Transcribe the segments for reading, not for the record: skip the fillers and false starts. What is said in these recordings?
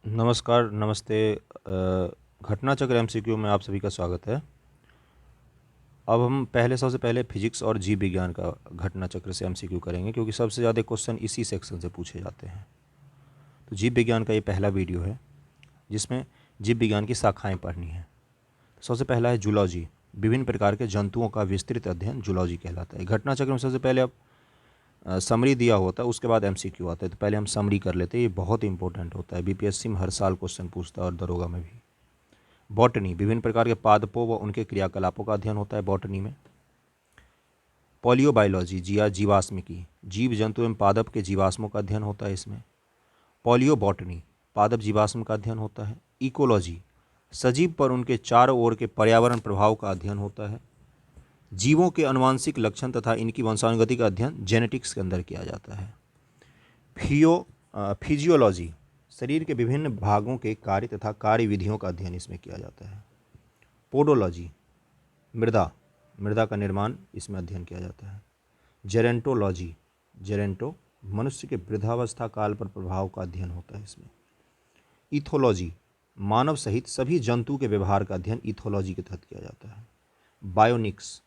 नमस्कार, नमस्ते। घटना चक्र एमसीक्यू में आप सभी का स्वागत है। अब हम सबसे पहले फिजिक्स और जीव विज्ञान का घटना चक्र से एमसीक्यू करेंगे, क्योंकि सबसे ज़्यादा क्वेश्चन इसी सेक्शन से पूछे जाते हैं। तो जीव विज्ञान का ये पहला वीडियो है जिसमें जीव विज्ञान की शाखाएं पढ़नी है। तो सबसे पहला है जूलॉजी। विभिन्न प्रकार के जंतुओं का विस्तृत अध्ययन जूलॉजी कहलाता है। घटना चक्र में सबसे पहले अब समरी दिया होता है, उसके बाद एमसीक्यू आता है। तो पहले हम समरी कर लेते हैं, ये बहुत इंपॉर्टेंट होता है। बीपीएससी में हर साल क्वेश्चन पूछता है और दरोगा में भी। बॉटनी, विभिन्न प्रकार के पादपों व उनके क्रियाकलापों का अध्ययन होता है बॉटनी में। पॉलियोबायोलॉजी, जिया जीवाश्मिकी, जीव जंतु एवं पादप के जीवाश्मों का अध्ययन होता है इसमें। पॉलियोबॉटनी, पादप जीवाश्म का अध्ययन होता है। इकोलॉजी, सजीव पर उनके चारों ओर के पर्यावरण प्रभाव का अध्ययन होता है। जीवों के अनुवांशिक लक्षण तथा इनकी वंशानुगति का अध्ययन जेनेटिक्स के अंदर किया जाता है। फिजियोलॉजी, शरीर के विभिन्न भागों के कार्य तथा कार्य विधियों का अध्ययन इसमें किया जाता है। पोडोलॉजी, मृदा मृदा का निर्माण इसमें अध्ययन किया जाता है। जेरेंटोलॉजी, जेरेंटो, मनुष्य के वृद्धावस्था काल पर प्रभाव का अध्ययन होता है इसमें। इथोलॉजी, मानव सहित सभी जंतु के व्यवहार का अध्ययन इथोलॉजी के तहत किया जाता है। बायोनिक्स,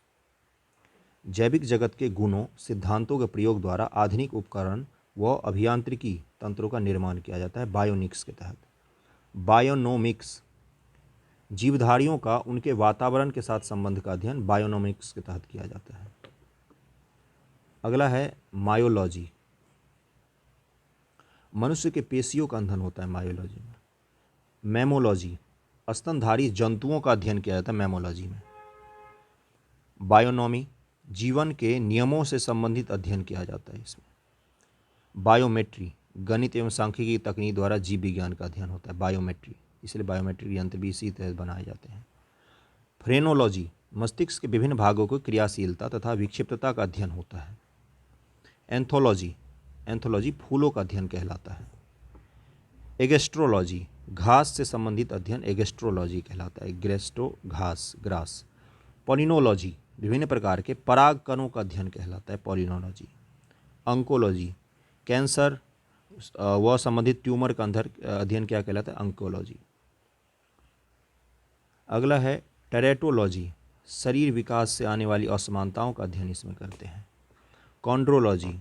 जैविक जगत के गुणों सिद्धांतों के प्रयोग द्वारा आधुनिक उपकरण व अभियांत्रिकी तंत्रों का निर्माण किया जाता है बायोनिक्स के तहत। बायोनोमिक्स, जीवधारियों का उनके वातावरण के साथ संबंध का अध्ययन बायोनोमिक्स के तहत किया जाता है। अगला है मायोलॉजी, मनुष्य के पेशियों का अध्ययन होता है मायोलॉजी में। मैमोलॉजी, स्तनधारी जंतुओं का अध्ययन किया जाता है मैमोलॉजी में। बायोनॉमी, जीवन के नियमों से संबंधित अध्ययन किया जाता है इसमें। बायोमेट्री, गणित एवं सांख्यिकी तकनीक द्वारा जीव विज्ञान का अध्ययन होता है बायोमेट्री, इसलिए बायोमेट्रिक यंत्र भी इसी तहत बनाए जाते हैं। फ्रेनोलॉजी, मस्तिष्क के विभिन्न भागों की क्रियाशीलता तथा विक्षिप्तता का अध्ययन होता है। एंथोलॉजी, एंथोलॉजी फूलों का अध्ययन कहलाता है। एगेस्ट्रोलॉजी, घास से संबंधित अध्ययन एगेस्ट्रोलॉजी कहलाता है। ग्रेस्टो, घास, ग्रास। पॉलिनोलॉजी, विभिन्न प्रकार के पराग कणों का अध्ययन कहलाता है पॉलिनोलॉजी। अंकोलॉजी, कैंसर व संबंधित ट्यूमर का अध्ययन क्या कहलाता है अंकोलॉजी। अगला है टेरेटोलॉजी, शरीर विकास से आने वाली असमानताओं का अध्ययन इसमें करते हैं। कॉन्ड्रोलॉजी,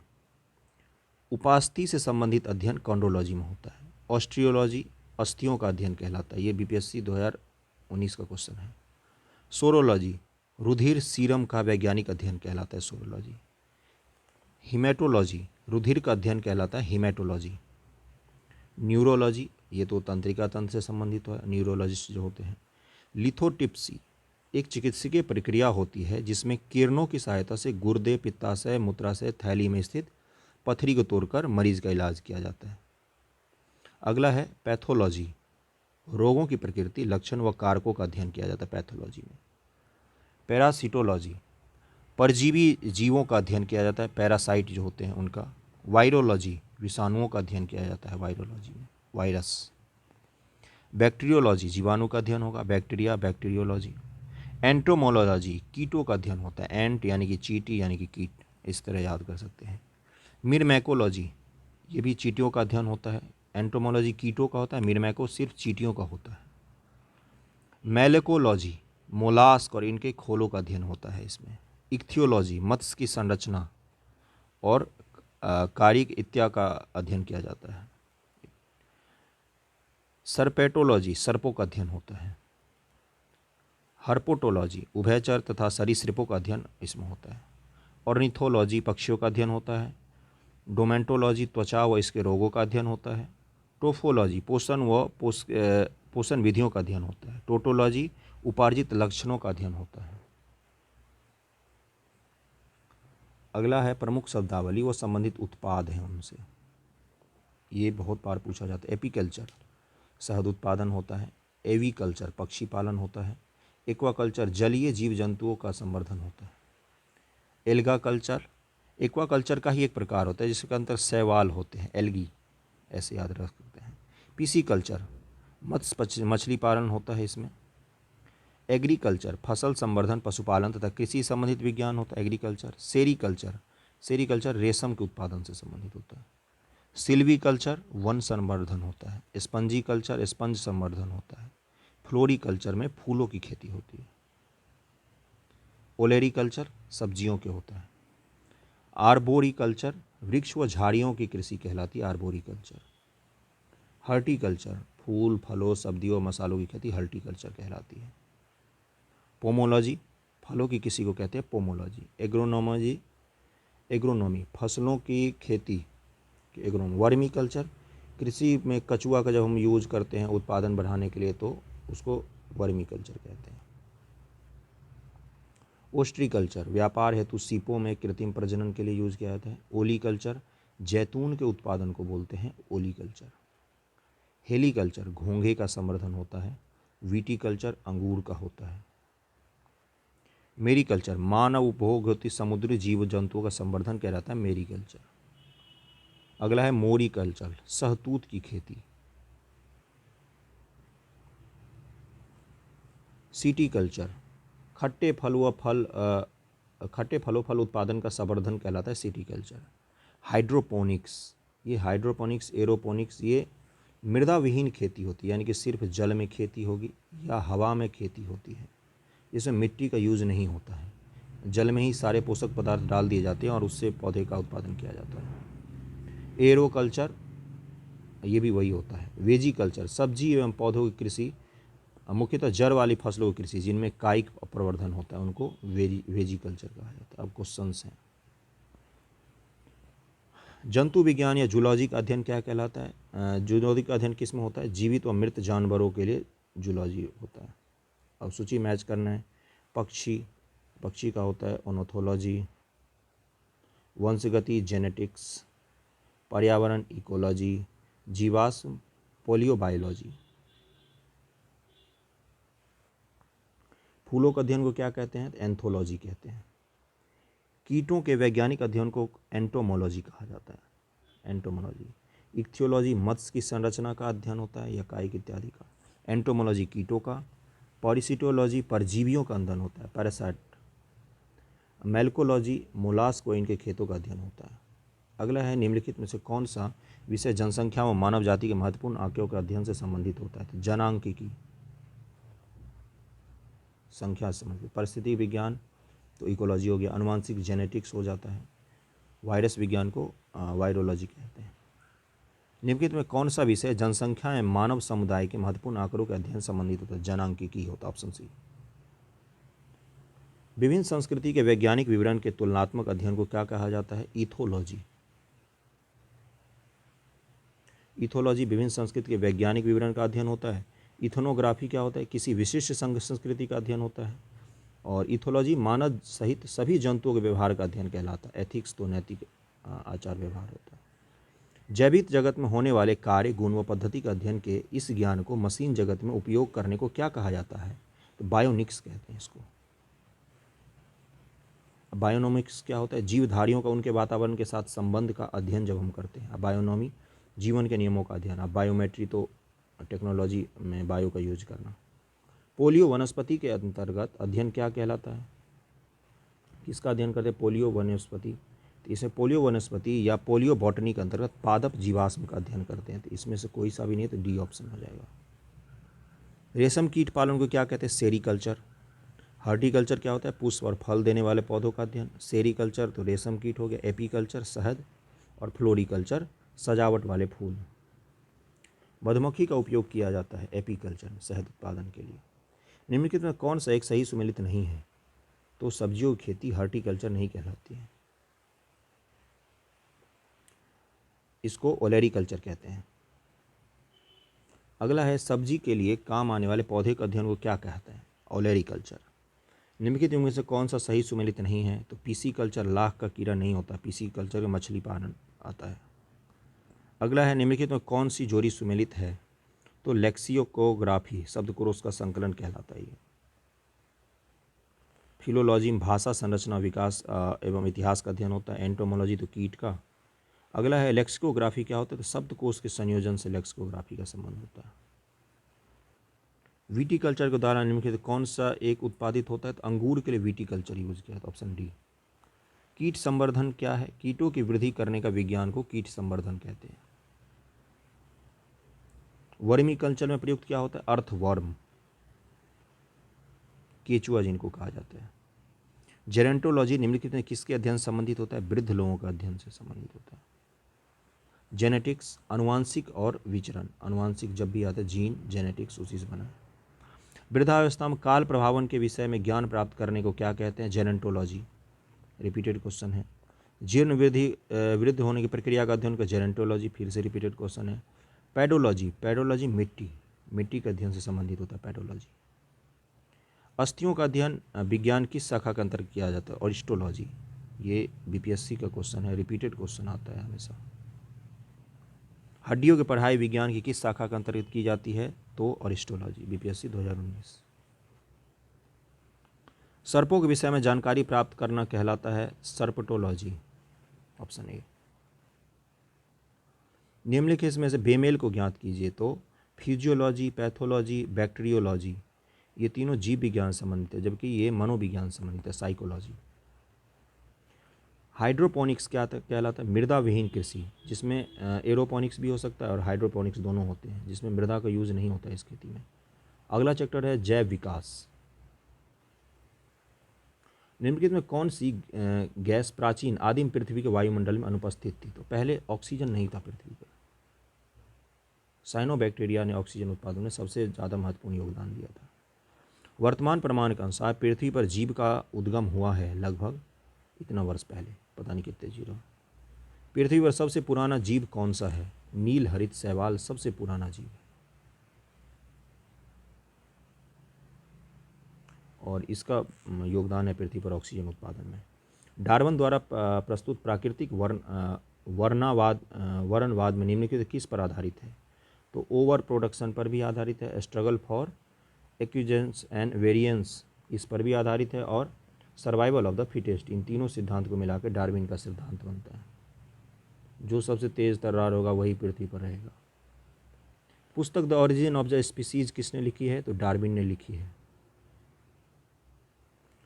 उपास्थि से संबंधित अध्ययन कॉन्ड्रोलॉजी में होता है। ऑस्ट्रियोलॉजी, अस्थियों का अध्ययन कहलाता है, ये बीपीएससी 2019 का क्वेश्चन है। सोरोलॉजी, रुधिर सीरम का वैज्ञानिक अध्ययन कहलाता है सोरोलॉजी। हिमेटोलॉजी, रुधिर का अध्ययन कहलाता है हिमेटोलॉजी। न्यूरोलॉजी, ये तो तंत्रिका तंत्र से संबंधित है, न्यूरोलॉजिस्ट जो होते हैं। लिथोटिप्सी, एक चिकित्सकीय प्रक्रिया होती है जिसमें किरणों की सहायता से गुर्दे, पित्ताशय, मूत्राशय, थैली में स्थित पथरी को तोड़कर मरीज का इलाज किया जाता है। अगला है पैथोलॉजी, रोगों की प्रकृति, लक्षण व कारकों का अध्ययन किया जाता है पैथोलॉजी में। पैरासिटोलॉजी, परजीवी जीवों का अध्ययन किया जाता है, पैरासाइट जो होते हैं उनका। वायरोलॉजी, विषाणुओं का अध्ययन किया जाता है वायरोलॉजी में, वायरस। बैक्टीरियोलॉजी, जीवाणु का अध्ययन होगा, बैक्टीरिया, बैक्टीरियोलॉजी। एंटोमोलॉजी, कीटों का अध्ययन होता है, एंट यानी कि चींटी यानी कि कीट, इस तरह याद कर सकते हैं। मिरमैकोलॉजी, ये भी चींटियों का अध्ययन होता है। एंटोमोलॉजी कीटों का होता है, मिरमैको सिर्फ चींटियों का होता है। मैलेकोलॉजी, मोलास्क और इनके खोलों का अध्ययन होता है इसमें। इक्थियोलॉजी, मत्स्य की संरचना और कारिक इत्या का अध्ययन किया जाता है। सर्पेटोलॉजी, सर्पों का अध्ययन होता है। हर्पोटोलॉजी, उभयचर तथा सरीसृपों का अध्ययन इसमें होता है। ऑर्निथोलॉजी, पक्षियों का अध्ययन होता है। डोमेंटोलॉजी, त्वचा व इसके रोगों का अध्ययन होता है। टोफोलॉजी, पोषण विधियों का अध्ययन होता है। टोटोलॉजी, उपार्जित लक्षणों का अध्ययन होता है। अगला है प्रमुख शब्दावली व संबंधित उत्पाद हैं उनसे, ये बहुत बार पूछा जाता है। एपीकल्चर, शहद उत्पादन होता है। एवीकल्चर, पक्षी पालन होता है। एक्वाकल्चर, जलीय जीव जंतुओं का संवर्धन होता है। एल्गा कल्चर, एक्वाकल्चर का ही एक प्रकार होता है जिसके अंदर शैवाल होते हैं, एल्गी, ऐसे याद रख सकते हैं। पीसी कल्चर, मत्स्य मछली पालन होता है इसमें। एग्रीकल्चर, फसल संवर्धन, पशुपालन तथा कृषि संबंधित विज्ञान होता है एग्रीकल्चर। सेरीकल्चर, सेरीकल्चर रेशम के उत्पादन से संबंधित होता है। सिल्वीकल्चर वन संवर्धन होता है, स्पंजी कल्चर स्पंज संवर्धन होता है, फ्लोरीकल्चर में फूलों की खेती होती है, ओलेरीकल्चर सब्जियों के होता है, आर्बोरिकल्चर वृक्ष व झाड़ियों की कृषि कहलाती है आर्बोरिकल्चर, हर्टिकल्चर फूल फलों सब्जियों मसालों की खेती हर्टिकल्चर कहलाती है, पोमोलॉजी फलों की कृषि को कहते हैं पोमोलॉजी, एग्रोनॉमी फसलों की खेती एग्रोनॉमी, वर्मी कल्चर कृषि में कचुआ का जब हम यूज करते हैं उत्पादन बढ़ाने के लिए तो उसको वर्मी कल्चर कहते हैं, ओस्ट्रीकल्चर व्यापार हेतु सीपों में कृत्रिम प्रजनन के लिए यूज किया जाता है, ओलीकल्चर जैतून के उत्पादन को बोलते हैं ओलीकल्चर, हेलीकल्चर घोंघे का संवर्धन होता है, विटीकल्चर अंगूर का होता है, मेरीकल्चर मानव उपभोग होती समुद्री जीव जंतुओं का संवर्धन कहलाता है मेरीकल्चर। अगला है मोरीकल्चर सहतूत की खेती, सिटीकल्चर खट्टे फलों फल उत्पादन का संवर्धन कहलाता है सिटीकल्चर, हाइड्रोपोनिक्स ये हाइड्रोपोनिक्स एरोपोनिक्स ये मृदा विहीन खेती होती है, यानी कि सिर्फ जल में खेती होगी या हवा में खेती होती है, इसमें मिट्टी का यूज नहीं होता है, जल में ही सारे पोषक पदार्थ डाल दिए जाते हैं और उससे पौधे का उत्पादन किया जाता है, एरोकल्चर ये भी वही होता है, वेजीकल्चर सब्जी एवं पौधों की कृषि मुख्यतः जड़ वाली फसलों की कृषि जिनमें कायिक प्रवर्धन होता है उनको वेजीकल्चर कहा जाता है। अब क्वेश्चंस हैं, जंतु विज्ञान या जूलॉजी का अध्ययन क्या कहलाता है? जूलॉजी का अध्ययन किस में होता है? जीवित व मृत जानवरों के लिए जूलॉजी होता है। अब सूची मैच करना है, पक्षी का होता है ऑर्निथोलॉजी, वंशगति जेनेटिक्स, पर्यावरण इकोलॉजी, जीवाश्म पोलियोबायोलॉजी। फूलों के अध्ययन को क्या कहते हैं? एंथोलॉजी कहते हैं। कीटों के वैज्ञानिक अध्ययन को एंटोमोलॉजी कहा जाता है, एंटोमोलॉजी। इक्थियोलॉजी मत्स्य की संरचना का अध्ययन होता है या कायिक इत्यादि का, एंटोमोलॉजी कीटों का, पैरासिटोलॉजी परजीवियों का अध्ययन होता है, पैरासाइट। मैल्कोलॉजी मोलास्क व इनके खेतों का अध्ययन होता है। अगला है, निम्नलिखित में से कौन सा विषय जनसंख्या व मानव जाति के महत्वपूर्ण आंकड़ों के अध्ययन से संबंधित होता है? तो जनांकिकी संख्या से संबंधित, परिस्थिति विज्ञान तो इकोलॉजी हो गया, अनुवांशिक जेनेटिक्स हो जाता है, वायरस विज्ञान को वायरोलॉजी कहते हैं। निम्नलिखित में कौन सा विषय जनसंख्या एवं मानव समुदाय के महत्वपूर्ण आंकड़ों के अध्ययन संबंधित होता है? जनांकिकी होता है, ऑप्शन सी। विभिन्न संस्कृति के वैज्ञानिक विवरण के तुलनात्मक अध्ययन को क्या कहा जाता है? इथोलॉजी। इथोलॉजी विभिन्न संस्कृति के वैज्ञानिक विवरण का अध्ययन होता है। इथनोग्राफी क्या होता है? किसी विशिष्ट संस्कृति का अध्ययन होता है। और इथोलॉजी मानव सहित सभी जंतुओं के व्यवहार का अध्ययन कहलाता है। एथिक्स तो नैतिक आचार व्यवहार होता है। जैविक जगत में होने वाले कार्य गुण व पद्धति का अध्ययन के इस ज्ञान को मशीन जगत में उपयोग करने को क्या कहा जाता है? तो बायोनिक्स कहते हैं इसको। बायोनोमिक्स क्या होता है? जीवधारियों का उनके वातावरण के साथ संबंध का अध्ययन जब हम करते हैं। बायोनॉमी जीवन के नियमों का अध्ययन। अब बायोमेट्री तो टेक्नोलॉजी में बायो का यूज करना। पोलियो वनस्पति के अंतर्गत अध्ययन क्या कहलाता है? किसका अध्ययन करते हैं? पोलियो वनस्पति। तो इसमें पोलियो वनस्पति या पोलियो बॉटनी के अंतर्गत पादप जीवाश्म का अध्ययन करते हैं। तो इसमें से कोई सा भी नहीं है, तो डी ऑप्शन हो जाएगा। रेशम कीट पालन को क्या कहते हैं? सेरीकल्चर। हॉर्टिकल्चर क्या होता है? पुष्प और फल देने वाले पौधों का अध्ययन। सेरीकल्चर तो रेशम कीट हो गया। एपीकल्चर शहद, और फ्लोरिकल्चर सजावट वाले फूल। मधुमक्खी का उपयोग किया जाता है एपीकल्चर में शहद उत्पादन के लिए। निम्नलिखित में कौन सा एक सही सुमेलित नहीं है? तो सब्जियों की खेती हॉर्टिकल्चर नहीं कहलाती है, इसको ओलेरीकल्चर कहते हैं। अगला है, सब्जी के लिए काम आने वाले पौधे के अध्ययन को क्या कहते हैं? ओलेरीकल्चर। निम्नलिखित में से कौन सा सही सुमेलित नहीं है? तो पीसीकल्चर लाख का कीड़ा नहीं होता, पीसीकल्चर में मछली पालन आता है। अगला है, निम्नलिखित में कौन सी जोड़ी सुमेलित है? तो लेक्सियोग्राफी शब्दकोश का संकलन कहलाता है। फिलोलॉजी में भाषा संरचना विकास एवं इतिहास का अध्ययन होता है। एंटोमोलॉजी तो कीट का। अगला है, लेक्सिकोग्राफी क्या होता है? तो शब्दकोश के संयोजन से लेक्सिकोग्राफी का संबंध होता है। विटीकल्चर के द्वारा निम्नलिखित कौन सा एक उत्पादित होता है? तो अंगूर के लिए विटीकल्चर यूज किया था, ऑप्शन डी। कीट संवर्धन क्या है? कीटों की वृद्धि करने का विज्ञान को कीट संवर्धन कहते हैं। वर्मी कल्चर में प्रयुक्त क्या होता है? अर्थवर्म, केचुआ जिनको कहा जाता है। जेरेंटोलॉजी निम्नलिखित में किसके अध्ययन से संबंधित होता है? वृद्ध लोगों का अध्ययन से संबंधित होता है। जेनेटिक्स, अनुवांशिक और विचरण, अनुवांशिक जब भी आता है जीन, जेनेटिक्स उसी से बना है। वृद्धावस्था में काल प्रभावन के विषय में ज्ञान प्राप्त करने को क्या कहते हैं? जेरेंटोलॉजी, रिपीटेड क्वेश्चन है। जीर्ण वृद्ध होने की प्रक्रिया का अध्ययन का जेरेंटोलॉजी, फिर से रिपीटेड क्वेश्चन है। पेडोलॉजी, पेडोलॉजी मिट्टी के अध्ययन से संबंधित होता है पेडोलॉजी। अस्थियों का अध्ययन विज्ञान किस शाखा के अंतर्गत किया जाता है? ऑरिस्टोलॉजी, ये बीपीएससी का क्वेश्चन है, रिपीटेड क्वेश्चन आता है हमेशा। हड्डियों की पढ़ाई विज्ञान की किस शाखा के अंतर्गत की जाती है? तो ऑरिस्टोलॉजी, बीपीएससी 2019। सर्पों के विषय में जानकारी प्राप्त करना कहलाता है सर्पटोलॉजी, ऑप्शन ए। निम्नलिखित में से बेमेल को ज्ञात कीजिए, तो फिजियोलॉजी, पैथोलॉजी, बैक्टीरियोलॉजी, ये तीनों जीव विज्ञान संबंधित है, जबकि ये मनोविज्ञान संबंधित है, साइकोलॉजी। हाइड्रोपोनिक्स क्या कहलाता है? मृदा विहीन कृषि, जिसमें एरोपोनिक्स भी हो सकता है और हाइड्रोपोनिक्स दोनों होते हैं, जिसमें मृदा का यूज नहीं होता है इस खेती में। अगला चैप्टर है जैव विकास। निम्नलिखित में कौन सी गैस प्राचीन आदिम पृथ्वी के वायुमंडल में अनुपस्थित थी? तो पहले ऑक्सीजन नहीं था पृथ्वी पर। साइनोबैक्टीरिया ने ऑक्सीजन उत्पादन में सबसे ज़्यादा महत्वपूर्ण योगदान दिया था। वर्तमान प्रमाण के अनुसार पृथ्वी पर जीव का उद्गम हुआ है लगभग इतना वर्ष पहले, पता नहीं कितने जीरो। पृथ्वी पर सबसे पुराना जीव कौन सा है? नील हरित शैवाल सबसे पुराना जीव है और इसका योगदान है पृथ्वी पर ऑक्सीजन उत्पादन में। डार्विन द्वारा प्रस्तुत प्राकृतिक वर्णवाद में निम्नलिखित किस पर आधारित है? तो ओवर प्रोडक्शन पर भी आधारित है, स्ट्रगल फॉर एक्विजेंस एंड वेरिएंस इस पर भी आधारित है, और सर्वाइवल ऑफ द फिटेस्ट, इन तीनों सिद्धांत को मिलाकर डार्विन का सिद्धांत बनता है। जो सबसे तेज तर्रार होगा वही पृथ्वी पर रहेगा। पुस्तक the origin of the species किसने लिखी है? तो डार्विन ने लिखी है।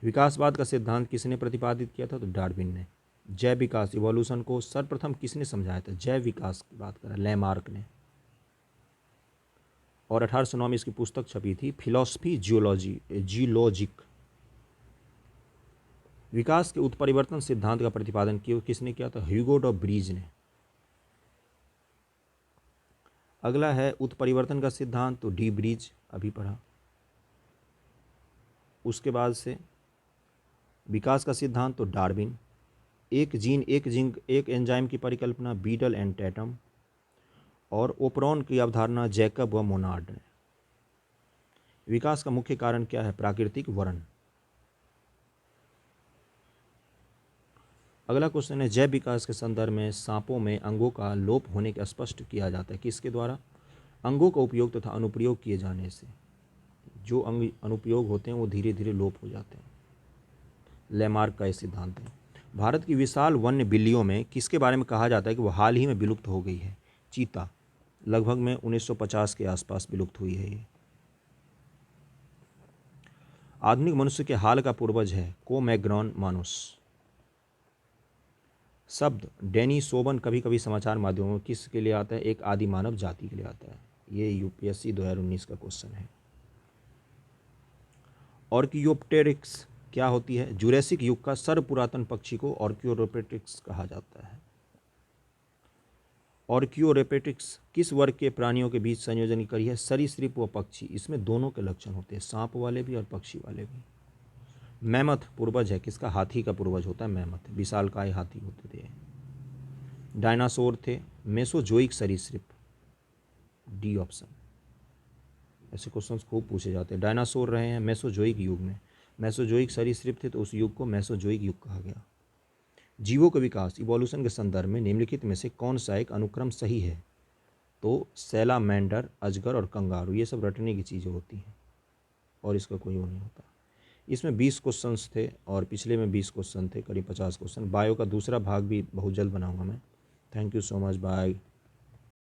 विकासवाद का सिद्धांत किसने प्रतिपादित किया था? तो डार्विन ने। जैव विकास, इवोल्यूशन को सर्वप्रथम किसने समझाया था? जैव विकास की बात करा लैमार्क ने। और 1809 में इसकी पुस्तक छपी थी, फिलॉसफी जियोलॉजिक। विकास के उत्परिवर्तन सिद्धांत का प्रतिपादन किसने किया था? ह्यूगो डॉ ब्रीज ने। अगला है उत्परिवर्तन का सिद्धांत, तो डी ब्रीज, अभी पढ़ा। उसके बाद से विकास का सिद्धांत, तो डार्विन। एक जीन एक एंजाइम की परिकल्पना बीडल एंड टैटम, और ओपरॉन की अवधारणा जैकब व मोनार्ड ने। विकास का मुख्य कारण क्या है? प्राकृतिक वर्ण। अगला क्वेश्चन है जैव विकास के संदर्भ में सांपों में अंगों का लोप होने का स्पष्ट किया जाता है किसके द्वारा? अंगों का उपयोग तथा अनुप्रयोग किए जाने से जो अंग अनुप्रयोग होते हैं वो धीरे धीरे लोप हो जाते हैं। लैमार्क का यह सिद्धांत है। भारत की विशाल वन्य बिल्लियों में किसके बारे में कहा जाता है कि वो हाल ही में विलुप्त हो गई है? चीता, लगभग में 1950 के आसपास विलुप्त हुई है ये। आधुनिक मनुष्य के हाल का पूर्वज है कोमैग्रॉन मानुस। शब्द डेनिसोवन कभी कभी समाचार माध्यमों में किसके लिए आता है? एक आदि मानव जाति के लिए आता है। ये यूपीएससी 2019 का क्वेश्चन है। ऑर्कियोप्टेरिक्स क्या होती है? जुरैसिक युग का सर्वपुरातन पक्षी को ऑर्कियोरेपेटिक्स कहा जाता है। ऑर्कियोरेपेटिक्स किस वर्ग के प्राणियों के बीच संयोजन करी है? सरीसृप व पक्षी, इसमें दोनों के लक्षण होते हैं, सांप वाले भी और पक्षी वाले भी। मैमथ पूर्वज है किसका? हाथी का पूर्वज होता है मैमथ, विशालकाय हाथी होते थे। डायनासोर थे मेसोजोइक सरीसृप, डी ऑप्शन। ऐसे क्वेश्चंस खूब पूछे जाते हैं। डायनासोर रहे हैं मेसोजोइक युग में, मेसोजोइक सरीसृप थे तो उस युग को मेसोजोइक युग कहा गया। जीवों का विकास इवोल्यूशन के संदर्भ में निम्नलिखित में से कौन सा एक अनुक्रम सही है? तो सैलामेंडर, अजगर और कंगारू, ये सब रटने की चीज़ें होती हैं और इसका कोई वो नहीं होता। इसमें 20 क्वेश्चंस थे और पिछले में 20 क्वेश्चन थे, करीब 50 क्वेश्चन। बायो का दूसरा भाग भी बहुत जल्द बनाऊंगा मैं। Thank you so much, bye.